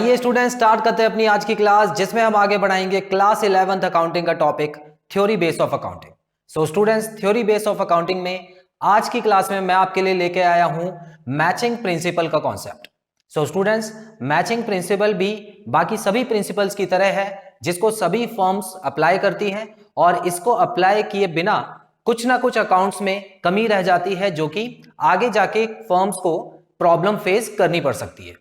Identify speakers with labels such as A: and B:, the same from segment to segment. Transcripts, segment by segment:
A: आइए student start करते हैं अपनी आज की क्लास, जिसमें हम आगे बढ़ाएंगे क्लास 11th अकाउंटिंग का topic theory base of accounting. So students, theory base of accounting में आज की क्लास में मैं आपके लिए लेके आया हूं मैचिंग प्रिंसिपल का कॉन्सेप्ट। सो स्टूडेंट्स, मैचिंग प्रिंसिपल भी बाकी सभी प्रिंसिपल्स की तरह है, जिसको सभी फर्म्स अप्लाई करती हैं, और इसको अप्लाई किए बिना कुछ ना कुछ अकाउंट्स में कमी रह जाती है, जो कि आगे जाके फर्म्स को प्रॉब्लम फेस करनी पड़ सकती है।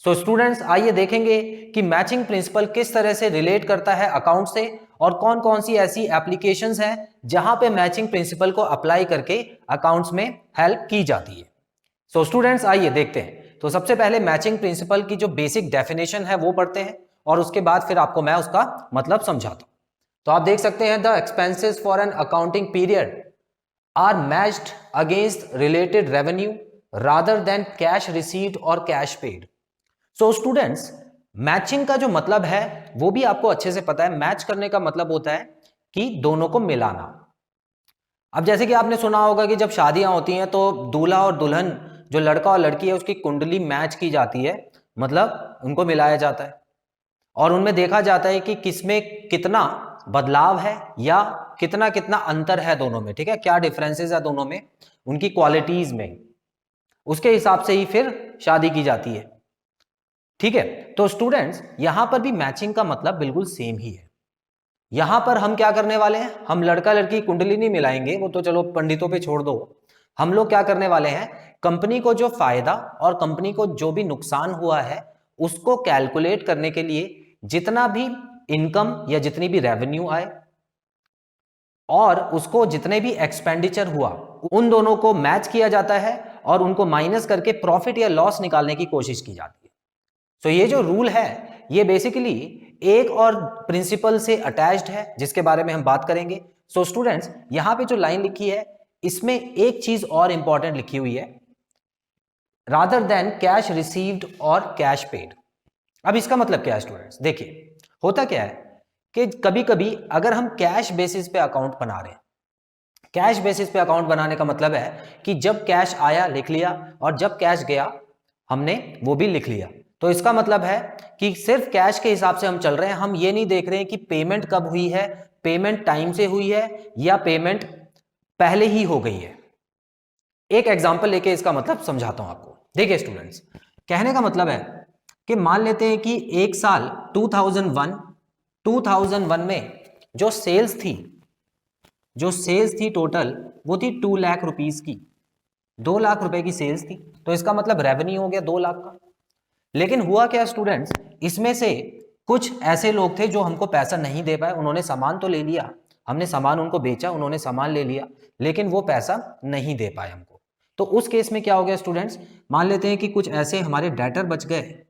A: सो स्टूडेंट्स, आइए देखेंगे कि मैचिंग प्रिंसिपल किस तरह से रिलेट करता है अकाउंट से, और कौन कौन सी ऐसी एप्लीकेशंस हैं जहां पे मैचिंग प्रिंसिपल को अप्लाई करके अकाउंट्स में हेल्प की जाती है। सो स्टूडेंट्स, आइए देखते हैं। तो सबसे पहले मैचिंग प्रिंसिपल की जो बेसिक डेफिनेशन है वो पढ़ते हैं, और उसके बाद फिर आपको मैं उसका मतलब समझाता हूं। तो आप देख सकते हैं, the expenses for an accounting period are matched against related revenue rather than cash received और cash paid. So students, matching का जो मतलब है वो भी आपको अच्छे से पता है। मैच करने का मतलब होता है कि दोनों को मिलाना। अब जैसे कि आपने सुना होगा कि जब शादियां होती हैं तो दूल्हा और दुल्हन, जो लड़का और लड़की है, उसकी कुंडली मैच की जाती है, मतलब उनको मिलाया जाता है, और उनमें देखा जाता है कि किसमें कितना बदलाव है या कितना कितना अंतर है दोनों में। ठीक है, क्या डिफरेंसेस है दोनों में, उनकी क्वालिटीज में, उसके हिसाब से ही फिर शादी की जाती है। ठीक है, तो स्टूडेंट्स, यहां पर भी मैचिंग का मतलब बिल्कुल सेम ही है। यहां पर हम क्या करने वाले हैं, हम लड़का लड़की कुंडली नहीं मिलाएंगे, वो तो चलो पंडितों पे छोड़ दो। हम लोग क्या करने वाले हैं, कंपनी को जो फायदा और कंपनी को जो भी नुकसान हुआ है उसको कैलकुलेट करने के लिए जितना भी इनकम या जितनी भी रेवेन्यू आए और उसको जितने भी एक्सपेंडिचर हुआ, उन दोनों को मैच किया जाता है और उनको माइनस करके प्रॉफिट या लॉस निकालने की कोशिश की जाती है। तो ये जो रूल है ये बेसिकली एक और प्रिंसिपल से अटैच्ड है, जिसके बारे में हम बात करेंगे। सो स्टूडेंट्स, यहां पे जो लाइन लिखी है इसमें एक चीज और इंपॉर्टेंट लिखी हुई है, रादर देन कैश रिसीव्ड और कैश पेड। अब इसका मतलब क्या है स्टूडेंट्स, देखिए होता क्या है कि कभी कभी अगर हम कैश बेसिस पे अकाउंट बना रहे हैं, कैश बेसिस पे अकाउंट बनाने का मतलब है कि जब कैश आया लिख लिया और जब कैश गया हमने वो भी लिख लिया। तो इसका मतलब है कि सिर्फ कैश के हिसाब से हम चल रहे हैं, हम ये नहीं देख रहे हैं कि पेमेंट कब हुई है, पेमेंट टाइम से हुई है या पेमेंट पहले ही हो गई है। एक एग्जांपल लेके इसका मतलब समझाता हूं आपको। देखिए स्टूडेंट्स, कहने का मतलब है कि मान लेते हैं कि एक साल 2001 में जो सेल्स थी टोटल, वो थी 2 लाख रुपीस की, 2 लाख रुपए की सेल्स थी। तो इसका मतलब रेवेन्यू हो गया 2 लाख का। लेकिन हुआ क्या स्टूडेंट्स, इसमें से कुछ ऐसे लोग थे जो हमको पैसा नहीं दे पाए। उन्होंने सामान तो ले लिया, हमने सामान उनको बेचा, उन्होंने सामान ले लिया, लेकिन वो पैसा नहीं दे पाए हमको। तो उस केस में क्या हो गया स्टूडेंट्स, मान लेते हैं कि कुछ ऐसे हमारे डेटर बच गए।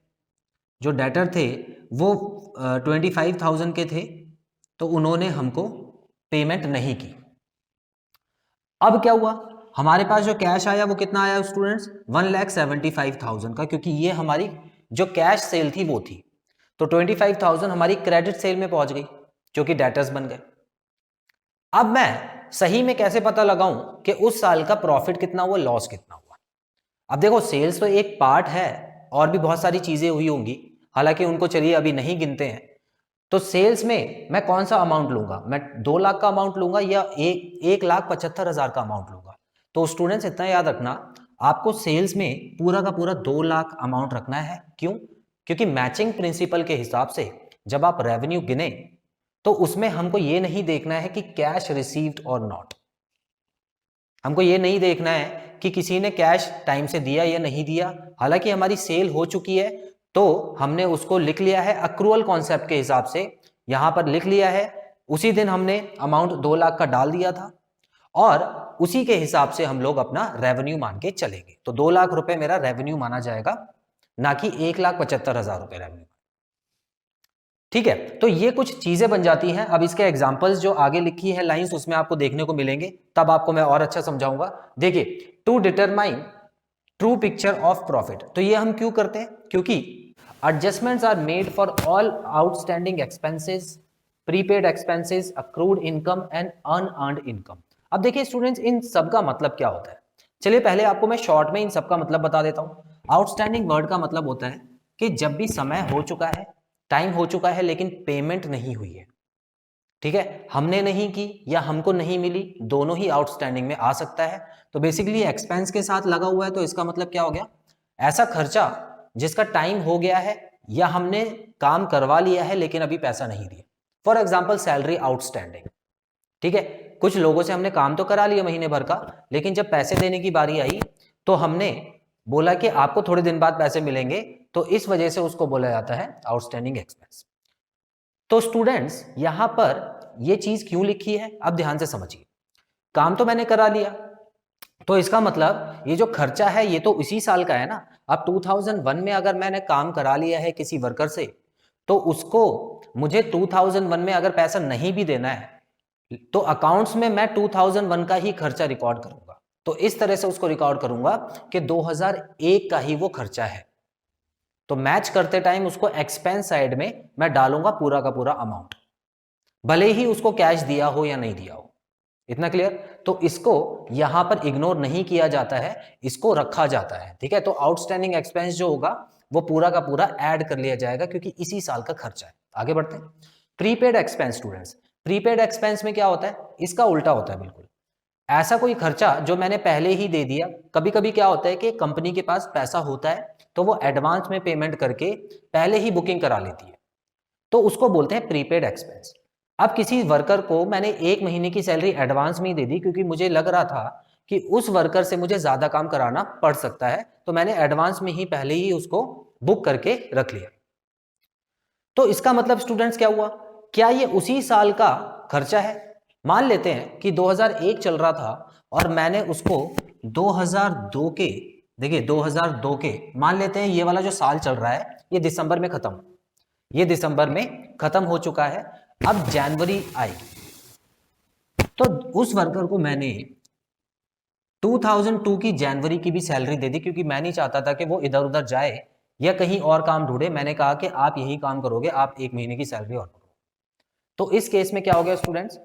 A: जो डेटर थे वो 25,000 के थे, तो उन्होंने हमको पेमेंट नहीं की। अब क्या हुआ, हमारे पास जो कैश आया वो कितना आया स्टूडेंट्स, 1,75,000 का, क्योंकि ये हमारी जो कैश सेल थी वो थी। तो 25,000 हमारी क्रेडिट सेल में पहुंच गई, जो कि डेटर्स बन गए। अब मैं सही में कैसे पता लगाऊं कि उस साल का प्रॉफिट कितना हुआ, लॉस कितना हुआ। अब देखो, सेल्स तो एक पार्ट है, और भी बहुत सारी चीजें हुई होंगी, हालांकि उनको चलिए अभी नहीं गिनते हैं। तो सेल्स में मैं कौन सा अमाउंट लूंगा, मैं 2 लाख का अमाउंट लूंगा या 1,75,000 का अमाउंट लूंगा। तो स्टूडेंट्स, इतना याद रखना, आपको सेल्स में पूरा का पूरा 2 लाख अमाउंट रखना है। क्यों? क्योंकि मैचिंग प्रिंसिपल के हिसाब से जब आप रेवेन्यू गिने तो उसमें हमको ये नहीं देखना है कि कैश रिसीव्ड और नॉट। हमको ये नहीं देखना है कि किसी ने कैश टाइम से दिया या नहीं दिया। हालांकि हमारी सेल हो चुकी है तो हमने उसको लिख लिया है अक्रूअल कॉन्सेप्ट के हिसाब से, यहां पर लिख लिया है। उसी दिन हमने अमाउंट 2 लाख का डाल दिया था, और उसी के हिसाब से हम लोग अपना रेवेन्यू मान के चलेंगे। तो 2 लाख रुपए मेरा रेवेन्यू माना जाएगा, ना कि 1,75,000 रुपए रेवेन्यू। ठीक है, तो ये कुछ चीजें बन जाती हैं। अब इसके एग्जांपल्स जो आगे लिखी है लाइंस, उसमें आपको देखने को मिलेंगे, तब आपको मैं और अच्छा समझाऊंगा। देखिए, to determine true picture of profit, तो ये हम क्यों करते हैं, क्योंकि adjustments are made for all outstanding expenses, prepaid expenses, accrued income and unearned income. अब देखिए स्टूडेंट्स, इन सब का मतलब क्या होता है, चलिए पहले आपको मैं शॉर्ट में इन सब का मतलब बता देता हूं। आउटस्टैंडिंग वर्ड का मतलब होता है कि जब भी समय हो चुका है, टाइम हो चुका है, लेकिन पेमेंट नहीं हुई है, ठीक है, हमने नहीं की या हमको नहीं मिली, दोनों ही आउटस्टैंडिंग में आ सकता है। तो बेसिकली एक्सपेंस के साथ लगा हुआ है, तो इसका मतलब क्या हो गया, ऐसा खर्चा जिसका टाइम हो गया है या हमने काम करवा लिया है लेकिन अभी पैसा नहीं दिया। फॉर एग्जाम्पल सैलरी आउटस्टैंडिंग, ठीक है, कुछ लोगों से हमने काम तो करा लिया महीने भर का, लेकिन जब पैसे देने की बारी आई तो हमने बोला कि आपको थोड़े दिन बाद पैसे मिलेंगे, तो इस वजह से उसको बोला जाता है आउटस्टैंडिंग एक्सपेंस। तो स्टूडेंट्स यहां पर ये चीज क्यों लिखी है, अब ध्यान से समझिए। काम तो मैंने करा लिया, तो इसका मतलब ये जो खर्चा है ये तो इसी साल का है ना। अब 2001 में अगर मैंने काम करा लिया है किसी वर्कर से, तो उसको मुझे 2001 में अगर पैसा नहीं भी देना है तो अकाउंट्स में मैं 2001 का ही खर्चा रिकॉर्ड करूंगा। तो इस तरह से उसको रिकॉर्ड करूंगा कि 2001 का ही वो खर्चा है। तो मैच करते टाइम उसको एक्सपेंस साइड में मैं डालूंगा पूरा का पूरा अमाउंट, भले ही उसको कैश दिया हो या नहीं दिया हो। इतना क्लियर? तो इसको यहां पर इग्नोर नहीं किया जाता है, इसको रखा जाता है, ठीक है। तो आउटस्टैंडिंग एक्सपेंस जो होगा वो पूरा का पूरा ऐड कर लिया जाएगा क्योंकि इसी साल का खर्चा है। आगे बढ़ते हैं। Prepaid expense students, prepaid expense में क्या होता है, इसका उल्टा होता है बिल्कुल। ऐसा कोई खर्चा जो मैंने पहले ही दे दिया। कभी कभी क्या होता है कि कंपनी के पास पैसा होता है तो वो एडवांस में पेमेंट करके पहले ही बुकिंग करा लेती है, तो उसको बोलते हैं प्रीपेड एक्सपेंस। अब किसी वर्कर को मैंने 1 महीने की सैलरी एडवांस में ही दे दी क्योंकि मुझे लग रहा था कि उस वर्कर से मुझे ज्यादा काम कराना पड़ सकता है, तो मैंने एडवांस में ही पहले ही उसको बुक करके रख लिया। तो इसका मतलब स्टूडेंट्स क्या हुआ, क्या ये उसी साल का खर्चा है? मान लेते हैं कि 2001 चल रहा था और मैंने उसको 2002 के, देखिए 2002 के, मान लेते हैं ये वाला जो साल चल रहा है ये दिसंबर में खत्म, ये दिसंबर में खत्म हो चुका है। अब जनवरी आई तो उस वर्कर को मैंने 2002 की जनवरी की भी सैलरी दे दी क्योंकि मैं नहीं चाहता था कि वो इधर उधर जाए या कहीं और काम ढूंढे। मैंने कहा कि आप यही काम करोगे, आप 1 महीने की सैलरी और करो। तो इस केस में क्या हो गया स्टूडेंट्स,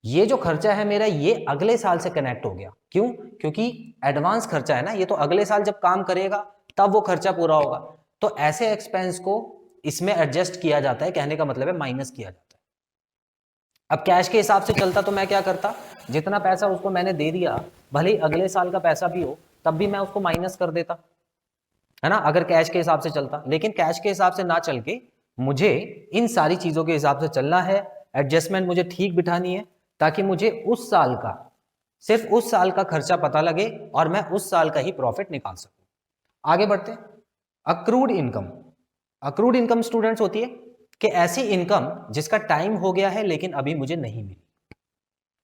A: ये जो खर्चा है मेरा ये अगले साल से कनेक्ट हो गया। क्यों? क्योंकि एडवांस खर्चा है ना, ये तो अगले साल जब काम करेगा तब वो खर्चा पूरा होगा। तो ऐसे एक्सपेंस को इसमें एडजस्ट किया जाता है, कहने का मतलब है माइनस किया जाता है। अब कैश के हिसाब से चलता तो मैं क्या करता, जितना पैसा उसको मैंने दे दिया भले ही अगले साल का पैसा भी हो तब भी मैं उसको माइनस कर देता, है ना, अगर कैश के हिसाब से चलता। लेकिन कैश के हिसाब से ना चल के मुझे इन सारी चीजों के हिसाब से चलना है, एडजस्टमेंट मुझे ठीक बिठानी है ताकि मुझे उस साल का, सिर्फ उस साल का खर्चा पता लगे और मैं उस साल का ही प्रॉफिट निकाल सकूं। आगे बढ़ते हैं। Accrued income, accrued income students होती है कि ऐसी इनकम जिसका टाइम हो गया है लेकिन अभी मुझे नहीं मिली।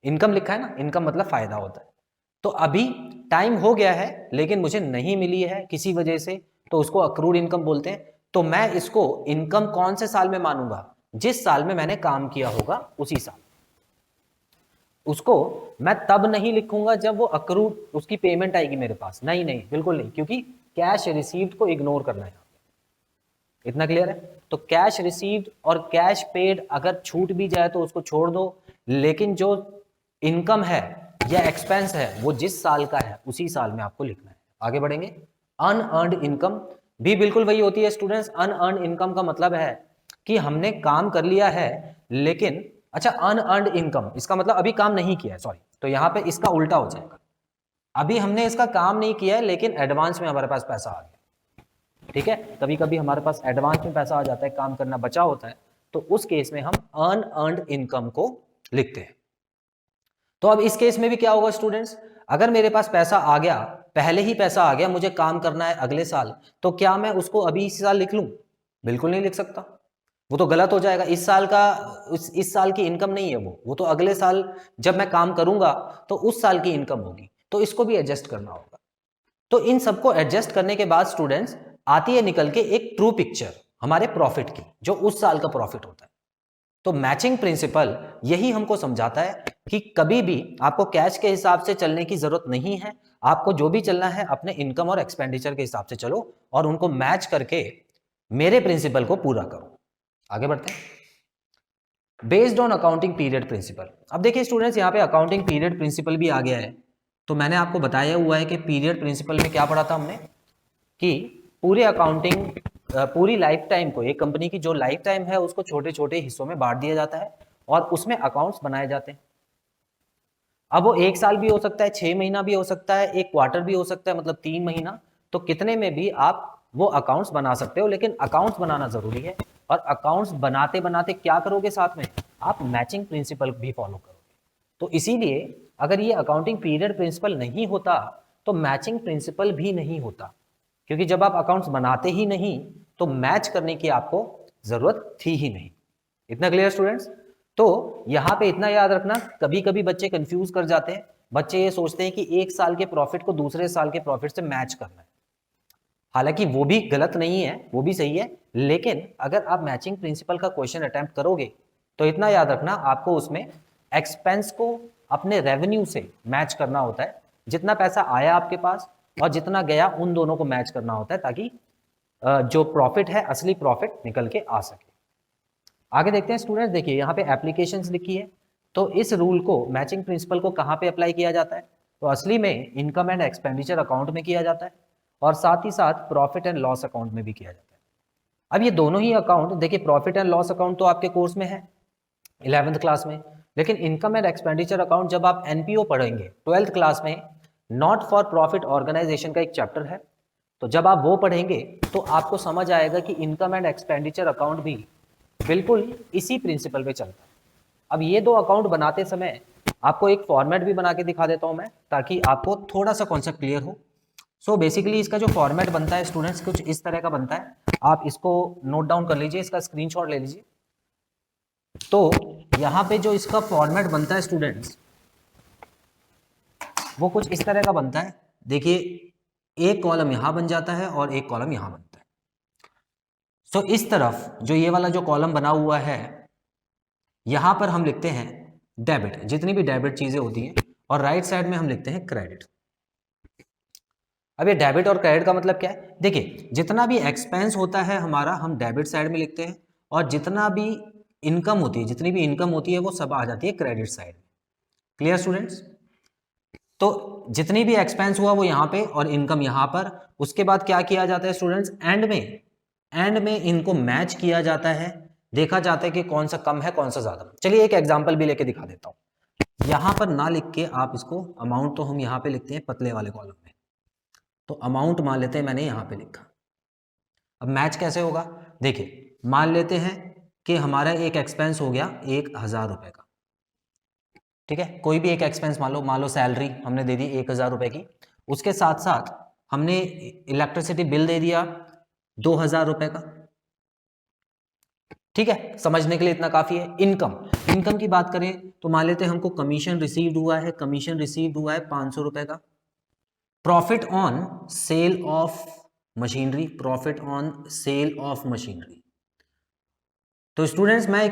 A: इनकम लिखा है ना, इनकम मतलब फायदा होता है। तो अभी टाइम हो गया है लेकिन मुझे नहीं मिली है किसी वजह से, तो उसको अक्रूड इनकम बोलते हैं। तो मैं इसको इनकम कौन से साल में मानूंगा, जिस साल में मैंने काम किया होगा उसी साल। उसको मैं तब नहीं लिखूंगा जब वो अक्रूड उसकी पेमेंट आएगी मेरे पास, नहीं नहीं बिल्कुल नहीं, क्योंकि कैश रिसीव्ड को इग्नोर करना है। इतना क्लियर है? तो कैश रिसीव्ड और कैश पेड अगर छूट भी जाए तो उसको छोड़ दो, लेकिन जो इनकम है या एक्सपेंस है वो जिस साल का है उसी साल में आपको लिखना है। आगे बढ़ेंगे। अनअर्न्ड इनकम भी बिल्कुल वही होती है स्टूडेंट्स। अनअर्न्ड इनकम का मतलब है कि हमने काम कर लिया है लेकिन, अच्छा अनअर्न्ड इनकम इसका मतलब अभी काम नहीं किया है, सॉरी, तो यहाँ पे इसका उल्टा हो जाएगा। अभी हमने इसका काम नहीं किया है लेकिन एडवांस में हमारे पास पैसा आ गया, ठीक है। कभी कभी हमारे पास एडवांस में पैसा आ जाता है, काम करना बचा होता है, तो उस केस में हम अनअर्न्ड इनकम को लिखते हैं। तो अब इस केस में भी क्या होगा स्टूडेंट्स, अगर मेरे पास पैसा आ गया, पहले ही पैसा आ गया, मुझे काम करना है अगले साल, तो क्या मैं उसको अभी इस साल लिख लूं? बिल्कुल नहीं लिख सकता, वो तो गलत हो जाएगा। इस साल का, इस साल की इनकम नहीं है वो तो अगले साल जब मैं काम करूंगा तो उस साल की इनकम होगी, तो इसको भी एडजस्ट करना होगा। तो इन सबको एडजस्ट करने के बाद स्टूडेंट्स आती है निकल के एक ट्रू पिक्चर हमारे प्रॉफिट की, जो उस साल का प्रॉफिट होता है। तो मैचिंग प्रिंसिपल यही हमको समझाता है कि कभी भी आपको कैश के हिसाब से चलने की जरूरत नहीं है, आपको जो भी चलना है अपने इनकम और एक्सपेंडिचर के हिसाब से चलो और उनको मैच करके मेरे प्रिंसिपल को पूरा करो। आगे बढ़ते हैं। Based on accounting period principle. अब देखिए स्टूडेंट्स, यहाँ पे अकाउंटिंग पीरियड प्रिंसिपल भी आ गया है। तो मैंने आपको बताया हुआ है कि पीरियड प्रिंसिपल में क्या पढ़ा था हमने, कि पूरे अकाउंटिंग पूरी लाइफ टाइम को, एक कंपनी की जो लाइफ टाइम है उसको छोटे छोटे हिस्सों में बांट दिया जाता है और उसमें अकाउंट्स बनाए जाते हैं। अब वो 1 साल भी हो सकता है, 6 महीना भी हो सकता है, 1 क्वार्टर भी हो सकता है, मतलब 3 महीना, तो कितने में भी आप वो अकाउंट्स बना सकते हो। लेकिन अकाउंट्स बनाना जरूरी है, और अकाउंट्स बनाते बनाते क्या करोगे, साथ में आप मैचिंग प्रिंसिपल भी फॉलो करोगे। तो इसीलिए अगर ये अकाउंटिंग पीरियड प्रिंसिपल नहीं होता तो मैचिंग प्रिंसिपल भी नहीं होता, क्योंकि जब आप अकाउंट्स बनाते ही नहीं तो मैच करने की आपको जरूरत थी ही नहीं। इतना क्लियर स्टूडेंट्स? तो यहां पे इतना याद रखना, कभी कभी बच्चे कंफ्यूज कर जाते हैं, बच्चे ये सोचते हैं कि 1 साल के प्रॉफिट को दूसरे साल के प्रॉफिट से मैच करना है। हालांकि वो भी गलत नहीं है, वो भी सही है, लेकिन अगर आप मैचिंग प्रिंसिपल का क्वेश्चन अटेम्प्ट करोगे तो इतना याद रखना, आपको उसमें एक्सपेंस को अपने रेवेन्यू से मैच करना होता है। जितना पैसा आया आपके पास और जितना गया, उन दोनों को मैच करना होता है, ताकि जो प्रॉफिट है, असली प्रॉफिट निकल के आ सके। आगे देखते हैं स्टूडेंट्स, देखिए यहाँ पे एप्लीकेशंस लिखी है, तो इस रूल को, मैचिंग प्रिंसिपल को कहाँ पे अप्लाई किया जाता है, तो असली में इनकम एंड एक्सपेंडिचर अकाउंट में किया जाता है, और साथ ही साथ प्रॉफिट एंड लॉस अकाउंट में भी किया जाता है। अब ये दोनों ही अकाउंट, देखिए प्रॉफिट एंड लॉस अकाउंट तो आपके कोर्स में है 11th क्लास में, लेकिन इनकम एंड एक्सपेंडिचर अकाउंट जब आप एनपीओ पढ़ेंगे 12th क्लास में, नॉट फॉर प्रॉफिट ऑर्गेनाइजेशन का एक चैप्टर है, तो जब आप वो पढ़ेंगे तो आपको समझ आएगा कि इनकम एंड एक्सपेंडिचर अकाउंट भी बिल्कुल इसी प्रिंसिपल पे चलता है। अब ये दो अकाउंट बनाते समय आपको एक फॉर्मेट भी बना के दिखा देता हूं मैं, ताकि आपको थोड़ा सा कॉन्सेप्ट क्लियर हो। सो बेसिकली इसका जो फॉर्मेट बनता है स्टूडेंट्स, कुछ इस तरह का बनता है, आप इसको नोट डाउन कर लीजिए, इसका स्क्रीनशॉट ले लीजिए। तो यहाँ पे जो इसका फॉर्मेट बनता है स्टूडेंट्स, वो कुछ इस तरह का बनता है। देखिए, एक कॉलम यहां बन जाता है और एक कॉलम यहां बनता है। सो इस तरफ जो ये वाला जो कॉलम बना हुआ है, यहां पर हम लिखते हैं डेबिट, जितनी भी डेबिट चीजें होती हैं, और राइट साइड में हम लिखते हैं क्रेडिट। अब ये डेबिट और क्रेडिट का मतलब क्या है, देखिए जितना भी एक्सपेंस होता है हमारा, हम डेबिट साइड में लिखते हैं, और जितना भी इनकम होती है, जितनी भी इनकम होती है, वो सब आ जाती है क्रेडिट साइड में। Clear students? तो जितनी भी एक्सपेंस हुआ वो यहाँ पे और इनकम यहाँ पर। उसके बाद क्या किया जाता है स्टूडेंट्स, एंड में इनको मैच किया जाता है, देखा जाता है कि कौन सा कम है कौन सा ज्यादा। चलिए एक एग्जांपल भी लेके दिखा देता हूं। यहां पर ना लिख के आप इसको, अमाउंट तो हम यहाँ पे लिखते हैं पतले वाले कॉलम में, तो अमाउंट मान लेते हैं मैंने यहाँ पे लिखा। अब मैच कैसे होगा, देखिए मान लेते हैं कि हमारा एक एक्सपेंस हो गया 1000 रुपए का, ठीक है, कोई भी एक एक्सपेंस मान लो सैलरी हमने दे दी 1000 रुपए की, उसके साथ साथ हमने इलेक्ट्रिसिटी बिल दे दिया 2000 रुपए का, ठीक है, समझने के लिए इतना काफी है। इनकम की बात करें तो मान लेते हैं हमको कमीशन रिसीव्ड हुआ है, 500 रुपए का। Profit on sale of machinery, profit on sale of machinery, तो स्टूडेंट्स मैंने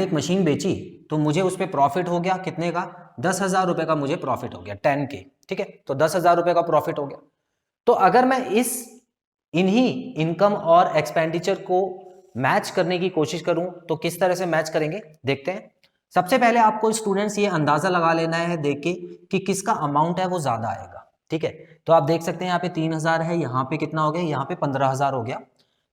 A: एक मशीन बेची, तो मुझे उस पर प्रॉफिट हो गया कितने का, 10,000 रुपए का मुझे प्रॉफिट हो गया, 10K, ठीक है, तो 10,000 रुपए का प्रॉफिट हो गया। तो अगर मैं इन्हीं इनकम और एक्सपेंडिचर को मैच करने की कोशिश करूं तो किस तरह से मैच करेंगे देखते हैं। सबसे पहले आपको स्टूडेंट्स ये अंदाजा लगा लेना है देख के कि किसका अमाउंट है वो ज्यादा आएगा, ठीक है। तो आप देख सकते हैं यहाँ पे 3,000 है, यहाँ पे कितना हो गया, यहाँ पे 15,000 हो गया।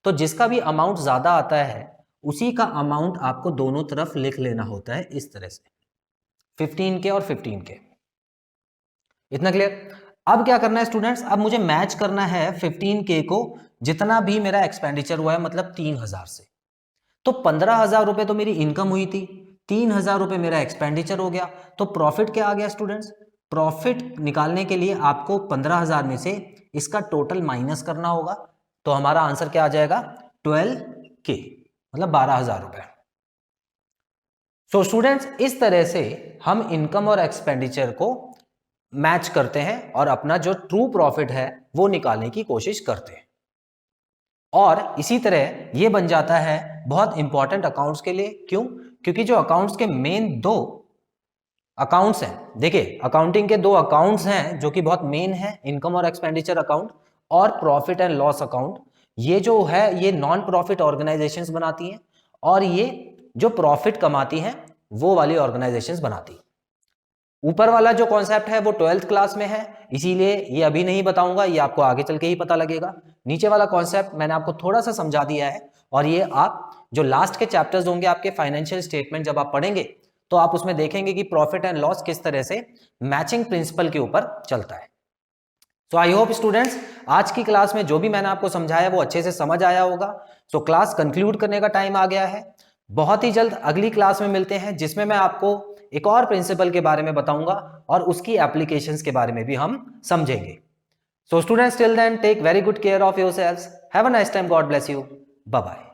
A: तो जिसका भी अमाउंट ज्यादा आता है उसी का अमाउंट आपको दोनों तरफ लिख लेना होता है इस तरह से, 15K और 15K। इतना क्लियर? अब क्या करना है स्टूडेंट्स, अब मुझे मैच करना है 15K को जितना भी मेरा एक्सपेंडिचर हुआ है, मतलब 3,000 से। तो 15,000 रुपए तो मेरी इनकम हुई थी, 3,000 रुपए मेरा एक्सपेंडिचर हो गया, तो प्रॉफिट क्या आ गया स्टूडेंट्स, प्रॉफिट निकालने के लिए आपको 15,000 में से इसका टोटल माइनस करना होगा, तो हमारा आंसर क्या आ जाएगा, 12K, मतलब 12,000 रुपए। सो स्टूडेंट्स, इस तरह से हम इनकम और एक्सपेंडिचर को मैच करते हैं और अपना जो ट्रू प्रॉफिट है वो निकालने की कोशिश करते हैं। और इसी तरह ये बन जाता है बहुत इंपॉर्टेंट अकाउंट्स के लिए। क्यों? क्योंकि जो अकाउंट्स के मेन 2 अकाउंट्स हैं, देखिए अकाउंटिंग के 2 अकाउंट्स हैं जो कि बहुत मेन है, इनकम और एक्सपेंडिचर अकाउंट और प्रॉफिट एंड लॉस अकाउंट। ये जो है ये नॉन प्रॉफिट ऑर्गेनाइजेशंस बनाती हैं, और ये जो प्रॉफिट कमाती हैं वो वाली ऑर्गेनाइजेशंस बनाती हैं। ऊपर वाला जो कॉन्सेप्ट है वो 12th क्लास में है, इसीलिए ये अभी नहीं बताऊंगा, ये आपको आगे चल के ही पता लगेगा। नीचे वाला कॉन्सेप्ट मैंने आपको थोड़ा सा समझा दिया है, और ये आप जो लास्ट के चैप्टर्स होंगे आपके फाइनेंशियल स्टेटमेंट जब आप पढ़ेंगे तो आप उसमें देखेंगे कि प्रॉफिट एंड लॉस किस तरह से मैचिंग प्रिंसिपल के ऊपर चलता है। सो आई होप स्टूडेंट्स आज की क्लास में जो भी मैंने आपको समझाया वो अच्छे से समझ आया होगा। सो क्लास कंक्लूड करने का टाइम आ गया है। बहुत ही जल्द अगली क्लास में मिलते हैं जिसमें मैं आपको एक और प्रिंसिपल के बारे में बताऊंगा और उसकी एप्लीकेशंस के बारे में भी हम समझेंगे। So students till then take very good care of yourselves, have a nice time, God bless you, bye bye.